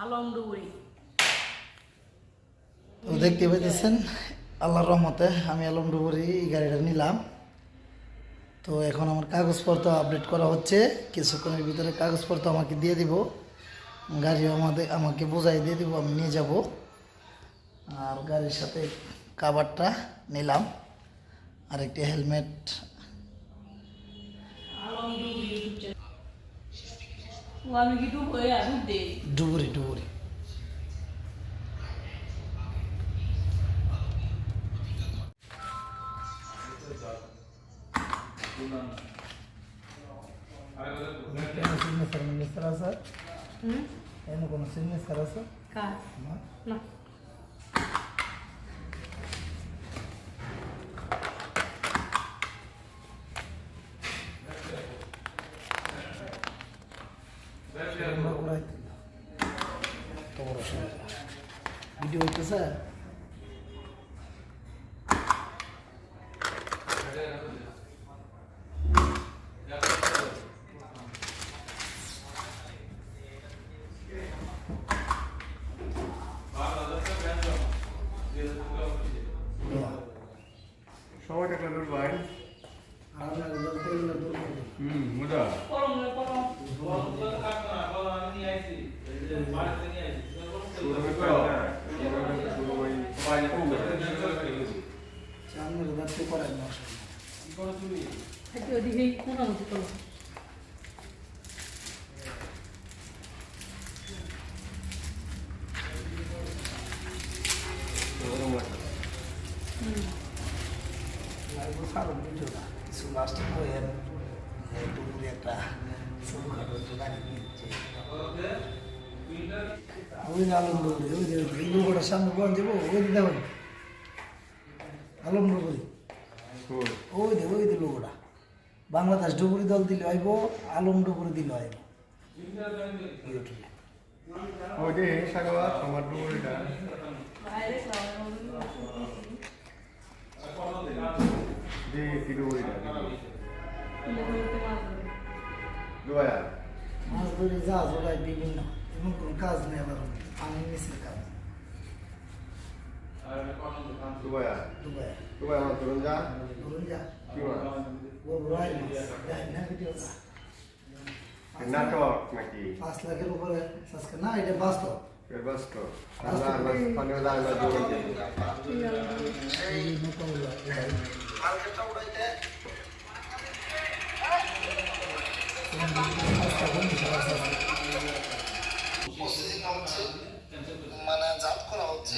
আলমডুবুরি। তো দেখতে পাইতেছেন আল্লাহর রহমতে আমি আলমডুবুরি এই গাড়িটা নিলাম। তো এখন আমার কাগজপত্র আপডেট করা হচ্ছে, কিছুক্ষণের ভিতরে কাগজপত্র আমাকে দিয়ে দিব, গাড়িও আমাকে বোঝাই দিয়ে দিব, আমি নিয়ে যাব। আর গাড়ির সাথে কাভারটা নিলাম, আর একটি হেলমেট। আমি কি ডুবুরি ডুবুরি সিগনেচার মিনিস্টার আছে? এনে কোনো সিগনেচার আছে? কার না ভিডিও হইতেছে? সবাই টাকা দূর ভাই মজা কিছু লাস্টে কয়েন ডুবুরি একটা ছোটখাটো গাড়ি নিচ্ছে। ওই যে আলমডুবুরি, ওই যে লোকটার সামনে বল দেবো, ওই যে দেখো আলমডুবুরি, ওই যে লোকটা বাংলাদেশ ডুবুরি দল দিলে আইব, আলমডুবুরি দিলে আইব ইউটিউবে। ওই যে সাগর আমার ডুবুরিটা যে কি ডুবুরিটা দুয়া মাছ ধরে জাহাজ ওড়ায় বিভিন্ন, এমন কোনো কাজ নেই আবার পানির নিচের কাজ। দুয়া দুবাই দুয়া আমার ধরুন যা ধরুন যা কি মাছ বড় রাই মাছ দেখ না ভিডিওটা নাটক নাকি 5 লাখের উপরে আজকে না, এটা বাস্তব। এর বাস তো আল্লাহ পানি ওলা আল্লাহ দুয়া এই মোকাবিলা এটাই মার্কেটটা উড়াইতে মানে জাত করা হচ্ছে।